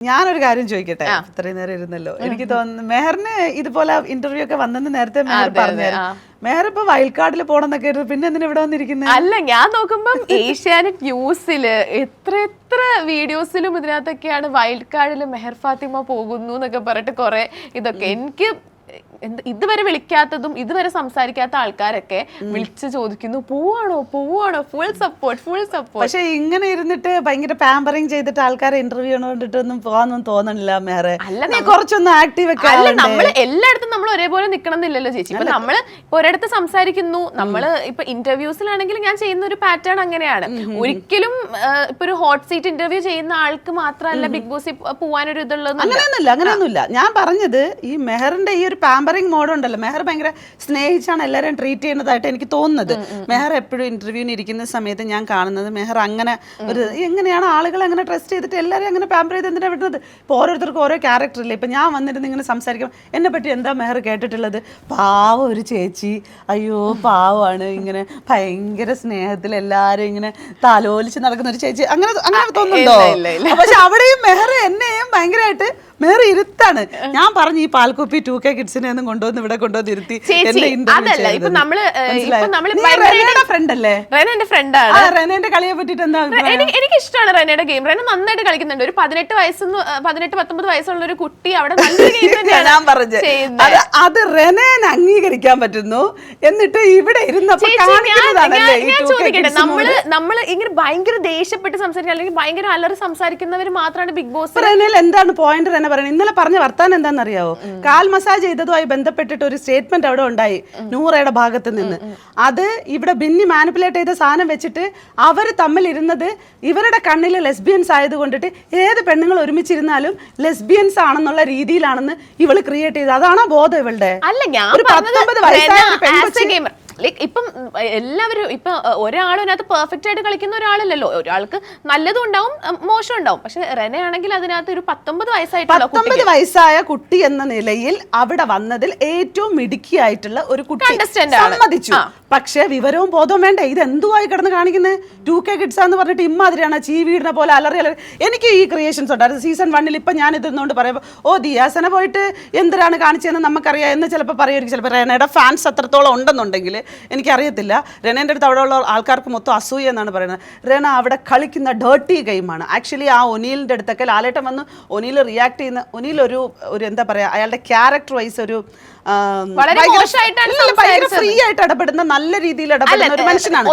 ഞാനൊരു കാര്യം ചോദിക്കട്ടെ, ഇത്രയും നേരം ഇരുന്നല്ലോ. എനിക്ക് തോന്നുന്നു മെഹറിന് ഇതുപോലെ ഇന്റർവ്യൂ ഒക്കെ വന്നെന്ന് നേരത്തെ മെഹർ പറഞ്ഞായിരുന്നു. മെഹർ ഇപ്പൊ വൈൽഡ് കാർഡിൽ പോണെന്നൊക്കെ പിന്നെ എന്തിനാ ഇവിടെ വന്നിരിക്കുന്നത്? അല്ല, ഞാൻ നോക്കുമ്പം ഏഷ്യാനെറ്റ് ന്യൂസില് എത്ര വീഡിയോസിലും ഇതിനകത്തൊക്കെയാണ് വൈൽഡ് കാർഡിൽ മെഹർ ഫാത്തിമ പോകുന്നു എന്നൊക്കെ പറഞ്ഞിട്ട് കുറെ ഇതൊക്കെ. എനിക്ക് ഇതുവരെ വിളിക്കാത്തതും ഇതുവരെ സംസാരിക്കാത്ത ആൾക്കാരൊക്കെ വിളിച്ച് ചോദിക്കുന്നു, പോവാണോ ഫുൾ സപ്പോർട്ട്. പക്ഷെ ഇങ്ങനെ ഇരുന്നിട്ട് ഭയങ്കര പാമ്പറിങ് ചെയ്തിട്ട് ആൾക്കാരെ ഇന്റർവ്യൂ കണ്ടിട്ടൊന്നും പോവാന്നൊന്നും തോന്നണില്ല മെഹറെ. അല്ല, കുറച്ചൊന്നും ആക്റ്റീവ് ഒക്കെ അല്ല, നമ്മള് എല്ലായിടത്തും നമ്മൾ ഒരേപോലെ നിക്കണം എന്നില്ലല്ലോ ചേച്ചി. ഇപ്പൊ നമ്മള് ഒരിടത്ത് സംസാരിക്കുന്നു, നമ്മള് ഇപ്പൊ ഇന്റർവ്യൂസിലാണെങ്കിൽ ഞാൻ ചെയ്യുന്ന ഒരു പാറ്റേൺ അങ്ങനെയാണ്. ഒരിക്കലും ഇപ്പൊ ഒരു ഹോട്ട് സീറ്റ് ഇന്റർവ്യൂ ചെയ്യുന്ന ആൾക്ക് മാത്രമല്ല ബിഗ് ബോസിൽ പോവാനൊരു ഇതുള്ളത്. അങ്ങനെയൊന്നുമില്ല. ഞാൻ പറഞ്ഞത് ഈ മെഹറിന്റെ ഈ ഒരു പാമ്പറിങ് മോഡ് ഉണ്ടല്ലോ, മെഹർ ഭയങ്കര സ്നേഹിച്ചാണ് എല്ലാവരെയും ട്രീറ്റ് ചെയ്യുന്നതായിട്ട് എനിക്ക് തോന്നുന്നത്. മെഹർ എപ്പോഴും ഇന്റർവ്യൂവിന് ഇരിക്കുന്ന സമയത്ത് ഞാൻ കാണുന്നത് മെഹർ അങ്ങനെ ഒരു എങ്ങനെയാണ് ആളുകളെ അങ്ങനെ ട്രസ്റ്റ് ചെയ്തിട്ട് എല്ലാവരെയും അങ്ങനെ പാമ്പർ ചെയ്ത് എന്തിനാ വിടുന്നത്? ഇപ്പോൾ ഓരോരുത്തർക്കും ഓരോ ക്യാരക്ടർ ഇല്ലേ. ഇപ്പം ഞാൻ വന്നിരുന്ന് ഇങ്ങനെ സംസാരിക്കും, എന്നെ പറ്റി എന്താ മെഹർ കേട്ടിട്ടുള്ളത്? പാവം ഒരു ചേച്ചി, അയ്യോ പാവമാണ്, ഇങ്ങനെ ഭയങ്കര സ്നേഹത്തിൽ എല്ലാവരും ഇങ്ങനെ താലോലിച്ച് നടക്കുന്ന ഒരു ചേച്ചി, അങ്ങനെ തോന്നുന്നുണ്ടോ? പക്ഷെ അവിടെയും മെഹർ എന്നെയും ഭയങ്കരമായിട്ട് മെഹർ ഇരുത്താണ്. ഞാൻ പറഞ്ഞു ഈ പാൽക്കുപ്പി 2K കിഡ്സിനെ ഒന്നും കൊണ്ടുവന്ന് ഇവിടെ കൊണ്ടുവന്ന് ഇരുത്തി റെനയുടെ കളിയെ പറ്റിട്ട് എന്താ? എനിക്ക് ഇഷ്ടമാണ് റെനയുടെ ഗെയിം. റെന നന്നായിട്ട് കളിക്കുന്നുണ്ട്. ഒരു 18-19 വയസ്സുള്ള ഒരു കുട്ടി അവിടെ ഞാൻ പറഞ്ഞു അത് റെനെ അംഗീകരിക്കാൻ പറ്റുന്നു. എന്നിട്ട് ഇവിടെ ഇരുന്നപ്പോൾ ചോദിക്കട്ടെ, നമ്മള് ഇങ്ങനെ ഭയങ്കര ദേഷ്യപ്പെട്ട് സംസാരിക്കുക അല്ലെങ്കിൽ ഭയങ്കര അലറി സംസാരിക്കുന്നവർ മാത്രമാണ് ബിഗ് ബോസ്. റെനയിൽ എന്താണ് പോയിന്റ്? റെന പറയുന്നത് ഇന്നലെ പറഞ്ഞ വർത്താനം എന്താണെന്നറിയാവോ? കാൽ മസാജ് ചെയ്തതുമായി ബന്ധപ്പെട്ടിട്ട് ഒരു സ്റ്റേറ്റ്മെന്റ് അവിടെ ഉണ്ടായി നൂറയുടെ ഭാഗത്ത് നിന്ന്. അത് ഇവിടെ ബിന്നി മാനിപ്പുലേറ്റ് ചെയ്ത സാധനം വെച്ചിട്ട് അവർ തമ്മിൽ ഇരുന്നത് ഇവരുടെ കണ്ണിൽ ലെസ്ബിയൻസ് ആയതുകൊണ്ടിട്ട് ഏത് പെണ്ണുങ്ങൾ ഒരുമിച്ചിരുന്നാലും ലെസ്ബിയൻസ് ആണെന്നുള്ള രീതിയിലാണെന്ന് ഇവള് ക്രിയേറ്റ് ചെയ്തത്. അതാണോ ബോധം ഇവളുടെ? അല്ല, ഞാൻ 19 വയസ്സായ ഇപ്പം എല്ലാവരും ഇപ്പൊ ഒരാളും അതിനകത്ത് പെർഫെക്റ്റ് ആയിട്ട് കളിക്കുന്ന ഒരാളല്ലല്ലോ. ഒരാൾക്ക് നല്ലതും ഉണ്ടാവും മോശം ഉണ്ടാവും. പക്ഷെ റെന ആണെങ്കിൽ അതിനകത്ത് ഒരു 19 വയസ്സായ കുട്ടി എന്ന നിലയിൽ അവിടെ വന്നതിൽ ഏറ്റവും മിടുക്കിയായിട്ടുള്ള ഒരു കുട്ടി സമ്മതിച്ചു. പക്ഷെ വിവരവും ബോധവും വേണ്ടേ? ഇത് എന്തുവായി കിടന്ന് കാണിക്കുന്നത്? 2K കിഡ്സ് എന്ന് പറഞ്ഞിട്ട് ഇമ്മാതിരിയാണ് ചീവീടിനെ പോലെ അലറി. എനിക്ക് ഈ ക്രിയേഷൻസ് ഉണ്ടായിരുന്നു സീസൺ 1. ഇപ്പൊ ഞാൻ ഇതിരുന്നുകൊണ്ട് പറയുമ്പോൾ ഓ ദിയാസന പോയിട്ട് എന്തിനാണ് കാണിച്ചതെന്ന് നമുക്കറിയാം എന്ന് ചിലപ്പോൾ പറയുമായിരിക്കും. ചിലപ്പോൾ റെനയുടെ ഫാൻസ് അത്രത്തോളം ഉണ്ടെന്നുണ്ടെങ്കിൽ എനിക്കറിയത്തില്ല. റെനേൻ്റെ അടുത്ത് അവിടെ ഉള്ള ആൾക്കാർക്ക് മൊത്തം അസൂയ എന്നാണ് പറയുന്നത്. റെന അവിടെ കളിക്കുന്ന ഡേർട്ടി ഗെയിമാണ്. ആക്ച്വലി ആ ഒനീലിൻ്റെ അടുത്തൊക്കെ ലാലേട്ടൻ വന്ന് ഒനീൽ റിയാക്ട് ചെയ്യുന്ന ഒനീൽ ഒരു എന്താ പറയുക, അയാളുടെ ക്യാരക്ടർ വൈസ് ഒരു ഫ്രീ ആയിട്ട് ഇടപെടുന്ന നല്ല രീതിയിൽ ഇടപെടുന്ന ഒരു മനുഷ്യനാണ്.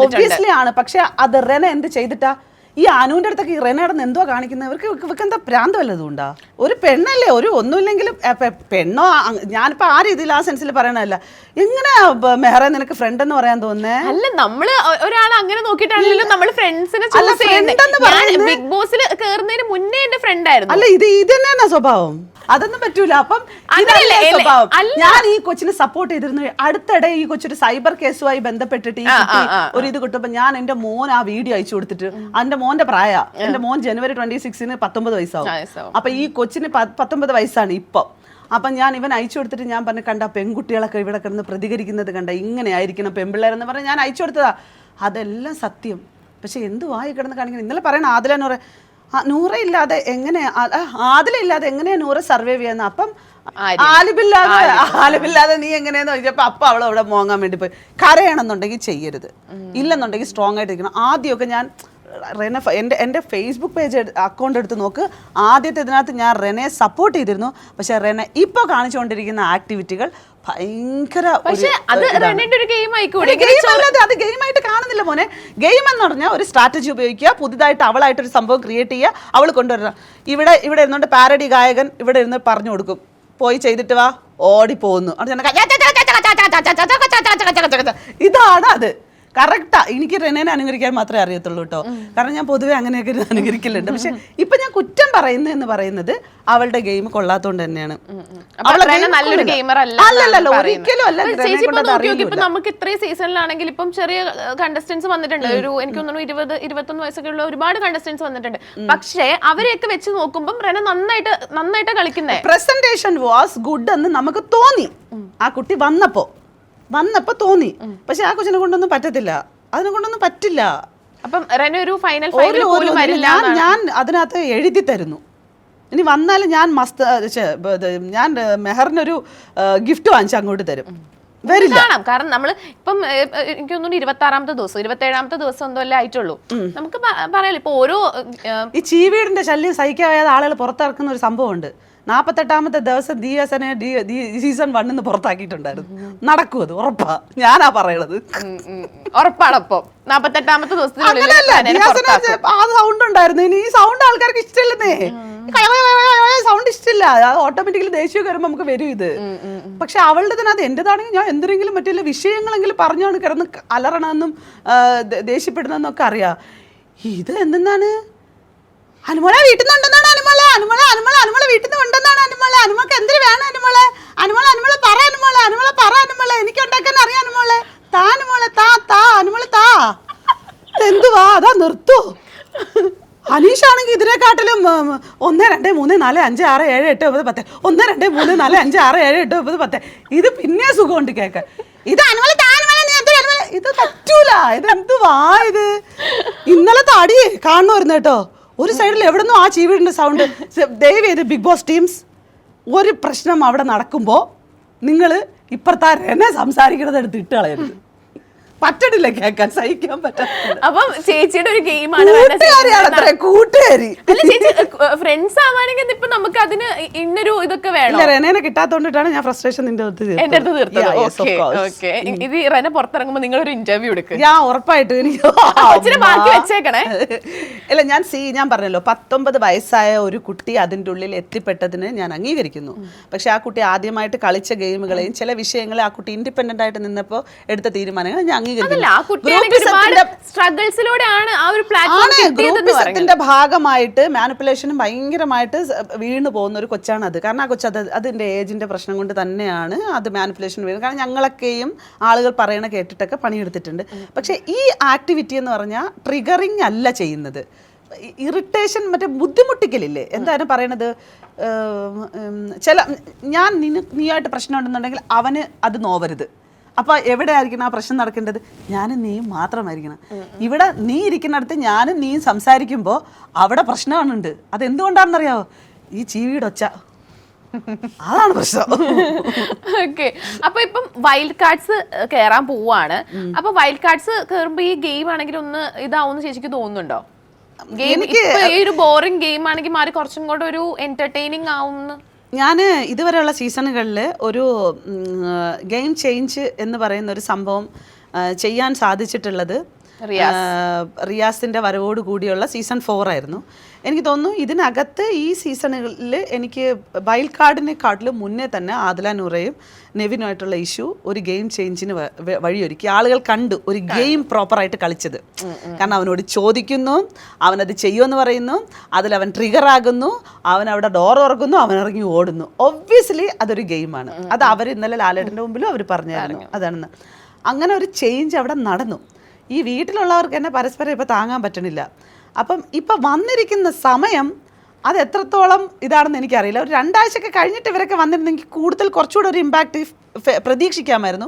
ഒബ്വിയസ്ലി ആണ്. പക്ഷെ അത് റെന എന്ത് ചെയ്തിട്ടാ ഈ അനുവിന്റെ അടുത്തൊക്കെ ഈ റെനയുടെ എന്തോ കാണിക്കുന്നത്? ഇവർക്ക് എന്താ ഭ്രാന്ത് വല്ലതും ഉണ്ടാ? ഒരു പെണ്ണല്ലേ, ഒരു ഒന്നുമില്ലെങ്കിലും പെണ്ണോ, ഞാനിപ്പോ ആ രീതിയിൽ ആ സെൻസിൽ പറയണല്ല. എങ്ങനെ മെഹറ നിനക്ക് ഫ്രണ്ട് എന്ന് പറയാൻ തോന്നുന്നേ? അല്ല, നമ്മള് ഒരാൾ അങ്ങനെ നോക്കിയിട്ടാണല്ലോ നമ്മൾ ഫ്രണ്ട്സിനെ ബിഗ് ബോസിൽ കേറുന്നതിന് മുന്നേ എന്റെ ഫ്രണ്ട് ആയിരുന്നു. അല്ല, ഇത് തന്നെയാണ് സ്വഭാവം. അതൊന്നും പറ്റൂല. അപ്പം സ്വഭാവം. ഞാൻ ഈ കൊച്ചിനെ സപ്പോർട്ട് ചെയ്തിരുന്നു. അടുത്തിടെ ഈ കൊച്ചൊരു സൈബർ കേസുമായി ബന്ധപ്പെട്ടിട്ട് ഈ കുട്ടി ഒരു ഇത് കിട്ടുമ്പോ ഞാൻ എന്റെ മോൻ ആ വീഡിയോ അയച്ചു കൊടുത്തിട്ട്, എന്റെ മോന്റെ പ്രായ, എന്റെ മോൻ ജനുവരി 26-ന് 19 വയസ്സാവും. അപ്പൊ ഈ കൊച്ചിന് 19 വയസ്സാണ് ഇപ്പൊ. അപ്പം ഞാൻ ഇവൻ അയച്ചു കൊടുത്തിട്ട് ഞാൻ പറഞ്ഞു, കണ്ട പെൺകുട്ടികളൊക്കെ ഇവിടെ കിടന്ന് പ്രതികരിക്കുന്നത് കണ്ട, ഇങ്ങനെ ആയിരിക്കണം പെൺപിള്ളേരെന്ന് പറഞ്ഞ് ഞാൻ അയച്ചു കൊടുത്തതാ. അതെല്ലാം സത്യം. പക്ഷെ എന്തുവായി കിടന്ന് കാണിക്കണം? ഇന്നലെ പറയണ ആദില നൂറയില്ലാതെ എങ്ങനെയാ, ആദിലില്ലാതെ എങ്ങനെയാ നൂറ് സർവൈവ് ചെയ്യുന്ന? അപ്പം ആലിബില്ലാതെ നീ എങ്ങനെയാന്ന് ചോദിച്ചപ്പോ അപ്പൊ അവൾ അവിടെ മോങ്ങാൻ വേണ്ടി പോയി. കരയണമെന്നുണ്ടെങ്കിൽ ചെയ്യരുത്, ഇല്ലെന്നുണ്ടെങ്കിൽ സ്ട്രോങ് ആയിട്ടിരിക്കണം. ആദ്യമൊക്കെ ഞാൻ റെന എൻ്റെ ഫേസ്ബുക്ക് പേജ് അക്കൗണ്ട് എടുത്ത് നോക്ക്. ആദ്യത്തെ ഇതിനകത്ത് ഞാൻ റെനയെ സപ്പോർട്ട് ചെയ്തിരുന്നു. പക്ഷെ റെന ഇപ്പോൾ കാണിച്ചുകൊണ്ടിരിക്കുന്ന ആക്ടിവിറ്റികൾ ഭയങ്കര അത് ഗെയിമായിട്ട് കാണുന്നില്ല മോനെ. ഗെയിം എന്ന് പറഞ്ഞാൽ ഒരു സ്ട്രാറ്റജി ഉപയോഗിക്കുക, പുതുതായിട്ട് അവളായിട്ടൊരു സംഭവം ക്രിയേറ്റ് ചെയ്യുക, അവൾ കൊണ്ടുവരണം. ഇവിടെ ഇരുന്നുകൊണ്ട് പാരഡി ഗായകൻ ഇവിടെ ഇരുന്ന് പറഞ്ഞു കൊടുക്കും, പോയി ചെയ്തിട്ട് വാ, ഓടിപ്പോകുന്നു. ഇതാണ് അത്. കറക്റ്റാ. എനിക്ക് റെനേനെ അനുകരിക്കാൻ മാത്രമേ അറിയത്തുള്ളൂ കേട്ടോ. കാരണം ഞാൻ പൊതുവെ അങ്ങനെയൊക്കെ അനുകരിക്കലുണ്ട്. പക്ഷെ ഇപ്പൊ ഞാൻ കുറ്റം പറയുന്നതെന്ന് പറയുന്നത് അവളുടെ ഗെയിം കൊള്ളാത്തോണ്ട് തന്നെയാണ്. അല്ലല്ലോ, ഒരിക്കലും അല്ല. നമുക്ക് ഇത്രയും സീസണിലാണെങ്കിൽ ഇപ്പം ചെറിയ കണ്ടസ്റ്റൻസ് വന്നിട്ടുണ്ട്. ഒരു എനിക്ക് തോന്നുന്നു 20-21 വയസ്സൊക്കെ ഉള്ള ഒരുപാട് കണ്ടസ്റ്റൻസ് വന്നിട്ടുണ്ട്. പക്ഷേ അവരെയൊക്കെ വെച്ച് നോക്കുമ്പോൾ റെന നന്നായിട്ട് കളിക്കുന്നത്. പ്രസന്റേഷൻ വാസ് ഗുഡ് എന്ന് നമുക്ക് തോന്നി ആ കുട്ടി വന്നപ്പോ തോന്നി. പക്ഷെ ആ കൊച്ചിനെ കൊണ്ടൊന്നും പറ്റത്തില്ല, അതിനെ കൊണ്ടൊന്നും പറ്റില്ല. അപ്പം റെന ഒരു ഫൈനൽ ഫൈനൽ പോലും വരില്ല. ഞാൻ അതിനകത്ത് എഴുതി തരുന്നു, ഇനി വന്നാലും ഞാൻ ഞാൻ മെഹറിനൊരു ഗിഫ്റ്റ് വാങ്ങിച്ച് അങ്ങോട്ട് തരും. കാണാം. കാരണം നമ്മൾ ഇപ്പം എനിക്ക് തോന്നുന്നു 26ാമത്തെ ദിവസം 27ാമത്തെ ദിവസം എന്തോ അല്ലേ ആയിട്ടുള്ളൂ. നമുക്ക് പറയാലോ ഇപ്പൊ ഓരോ ഈ ചീവീടിന്റെ ശല്യം സഹിക്കാതെ ആളുകൾ പുറത്തിറക്കുന്ന ഒരു സംഭവമുണ്ട്. 48ാമത്തെ ദിവസം ദിയസനെ സീസൺ 1 പുറത്താക്കിയിട്ടുണ്ടായിരുന്നു. നടക്കും, അത് ഉറപ്പാ, ഞാനാ പറയണത്. ഉറപ്പാണപ്പം 48ാമത്തെ ദിവസത്തിനുള്ളിൽ ആ സൗണ്ട് ഉണ്ടായിരുന്നു. ഇനി ഈ സൗണ്ട് ആൾക്കാർക്ക് ഇഷ്ടമില്ലെന്നേ, സൗണ്ട് ഇഷ്ടമില്ല. അത് ഓട്ടോമാറ്റിക്കലി ദേഷ്യം വരുമ്പോൾ നമുക്ക് വരും ഇത്. പക്ഷെ അവളുടെ തന്നെ അത് എന്റേതാണെങ്കിൽ ഞാൻ എന്തെങ്കിലും മറ്റുള്ള വിഷയങ്ങളെങ്കിലും പറഞ്ഞാണ് കിടന്ന് അലറണമെന്നും ദേഷ്യപ്പെടുന്നെന്നും ഒക്കെ അറിയാം. ഇത് എന്തെന്നാണ് അനുമോളെ വീട്ടിൽ നിന്ന് ഉണ്ടെന്നാണ്, അനുമോളെ അനുമോളെ അനുമോളെ അനുമോളെ വീട്ടിൽ നിന്ന് ഉണ്ടെന്നാണ്, അനുമോളെ അനുമോൾക്ക് എന്തിനു വേണം, അനുമോളെ അനുമോളെ അനുമോളെ പറ, അനുമോളെ അനുമോളെ പറ, അനുമോളെ എനിക്ക് ഉണ്ടാക്കാൻ അറിയാം, അനുമോളെ താ, അനുമോളെ താ താ അനുമോളെ താ. എന്തുവാ അതാ നിർത്തൂ. അനീഷാണെങ്കിൽ ഇതിനെക്കാട്ടിലും 1 2 3 4 5 6 7 8 9 10 1 2 3 4 5 6 7 8 9 10 ഇത് പിന്നെ സുഖമുണ്ട് കേൾക്കാൻ. ഇത് അനുമോളെ താ, അനുമോളെ നീ എന്തിനാ അനുമോളെ, ഇത് പറ്റൂല. ഇത് എന്തുവാ ഇത്? ഇന്നലത്തെ അടി കാണുമായിരുന്നു കേട്ടോ. ഒരു സൈഡിൽ എവിടുന്നോ ആ ചീവീടിന്റെ സൗണ്ട്. ദയവ് ചെയ്ത് ബിഗ് ബോസ് ടീംസ്, ഒരു പ്രശ്നം അവിടെ നടക്കുമ്പോൾ നിങ്ങൾ ഇപ്പുറത്തെ റെനെ സംസാരിക്കണത് എടുത്ത് ഇട്ട് കളയരുത്. പറ്റണില്ല കേൾക്കാൻ, സഹിക്കാൻ പറ്റില്ല. അപ്പം ചേച്ചിയുടെ ഒരു ഗെയിമാണ് കൂട്ടുകാരി. അല്ല ചേച്ചി ഫ്രണ്ട്സ് ആവാണെങ്കിൽ ഇപ്പൊ നമുക്ക് അതിന് ഇന്നൊരു ഇതൊക്കെ വേണം. റെനേനെ കിട്ടാത്തോണ്ടിട്ടാണ് ഞാൻ ഫ്രസ്ട്രേഷൻ എന്റെ അടുത്ത് തീർത്തത്. ഇത് റെന പുറത്തിറങ്ങുമ്പോ നിങ്ങളൊരു ഇന്റർവ്യൂ എടുക്കുക. ഞാൻ ഉറപ്പായിട്ടും എനിക്ക് ബാക്കി വെച്ചേക്കണേ. അല്ല ഞാൻ പറഞ്ഞല്ലോ 19 വയസ്സായ ഒരു കുട്ടി അതിൻ്റെ ഉള്ളിൽ എത്തിപ്പെട്ടതിന് ഞാൻ അംഗീകരിക്കുന്നു. പക്ഷെ ആ കുട്ടി ആദ്യമായിട്ട് കളിച്ച ഗെയിമുകളെയും ചില വിഷയങ്ങളെ ആ കുട്ടി ഇൻഡിപെൻഡന്റ് ആയിട്ട് നിന്നപ്പോൾ എടുത്ത തീരുമാനങ്ങൾ ഞാൻ ഗ്രൂപ്പിസത്തിന്റെ ഭാഗമായിട്ട് മാനിപ്പുലേഷനും ഭയങ്കരമായിട്ട് വീണു പോകുന്ന ഒരു കൊച്ചാണ് അത്. കാരണം ആ കൊച്ചു അതിന്റെ ഏജിന്റെ പ്രശ്നം കൊണ്ട് തന്നെയാണ് അത് മാനിപ്പുലേഷൻ വീഴുന്നത്. കാരണം ഞങ്ങളൊക്കെയും ആളുകൾ പറയണ കേട്ടിട്ടൊക്കെ പണിയെടുത്തിട്ടുണ്ട്. പക്ഷെ ഈ ആക്ടിവിറ്റി എന്ന് പറഞ്ഞാൽ ട്രിഗറിങ് അല്ല ചെയ്യുന്നത്, ഇറിറ്റേഷൻ, മറ്റേ ബുദ്ധിമുട്ടിക്കലില്ലേ, എന്തായാലും പറയണത്. നീയായിട്ട് പ്രശ്നം ഉണ്ടെന്നുണ്ടെങ്കിൽ അവന് അത് നോവരുത്. അപ്പോൾ എവിടെ ആയിരിക്കണം ആ പ്രശ്നം നടക്കേണ്ടത്? ഞാനും നീയും മാത്രമായിരിക്കണം. ഇവിടെ നീ ഇരിക്കുന്നിടത്ത് ഞാനും നീയും സംസാരിക്കുമ്പോൾ അവിടെ പ്രശ്നമാണുണ്ട്. അതെന്തുകൊണ്ടാണെന്നറിയാമോ? ഈ ചീവീടൊച്ച, അതാണ് പ്രശ്നം. ഓക്കെ, അപ്പൊ ഇപ്പം വൈൽഡ് കാർഡ്സ് കയറാൻ പോവാണ്. അപ്പൊ വൈൽഡ് കാർഡ്സ് കയറുമ്പോ ഈ ഗെയിം ആണെങ്കിൽ ഒന്ന് ഇതാവുമെന്ന് ചേച്ചിക്ക് തോന്നുന്നുണ്ടോ? ഗെയിം ഈ ഒരു ബോറിംഗ് ഗെയിം ആണെങ്കിൽ മാറി കുറച്ചും കൂടെ ഒരു എന്റർടൈനിങ് ആവുമെന്ന്. ഞാൻ ഇതുവരെയുള്ള സീസണുകളിൽ ഒരു ഗെയിം ചേഞ്ച് എന്ന് പറയുന്ന ഒരു സംഭവം ചെയ്യാൻ സാധിച്ചിട്ടുള്ളത് റിയാസിൻ്റെ വരവോട് കൂടിയുള്ള സീസൺ 4 ആയിരുന്നു. എനിക്ക് തോന്നുന്നു ഇതിനകത്ത് ഈ സീസണുകളിൽ എനിക്ക് വൈൽഡ് കാർഡിനെക്കാട്ടിലും മുന്നേ തന്നെ ആദില നൂറയും നെവിനുമായിട്ടുള്ള ഇഷ്യൂ ഒരു ഗെയിം ചേഞ്ചിന് വഴിയൊരുക്കി. ആളുകൾ കണ്ടു ഒരു ഗെയിം പ്രോപ്പറായിട്ട് കളിച്ചത്. കാരണം അവനോട് ചോദിക്കുന്നു, അവനത് ചെയ്യുമെന്ന് പറയുന്നു, അതിലവൻ ട്രിഗറാകുന്നു, അവൻ അവിടെ ഡോർ തുറക്കുന്നു, അവൻ ഇറങ്ങി ഓടുന്നു. ഒബ്വിയസ്ലി അതൊരു ഗെയിമാണ്. അത് അവർ ഇന്നലെ ലാലേട്ടൻ്റെ മുമ്പിലും അവർ പറഞ്ഞായിരുന്നു അതാണെന്ന്. അങ്ങനെ ഒരു ചേഞ്ച് അവിടെ നടന്നു. ഈ വീട്ടിലുള്ളവർക്ക് തന്നെ പരസ്പരം ഇപ്പോൾ താങ്ങാൻ പറ്റണില്ല. അപ്പം ഇപ്പം വന്നിരിക്കുന്ന സമയം അത് എത്രത്തോളം ഇതാണെന്ന് എനിക്കറിയില്ല. ഒരു 2 ആഴ്ചയൊക്കെ കഴിഞ്ഞിട്ട് ഇവരൊക്കെ വന്നിരുന്നെങ്കിൽ കൂടുതൽ കുറച്ചുകൂടെ ഒരു ഇമ്പാക്റ്റ് പ്രതീക്ഷിക്കാമായിരുന്നു.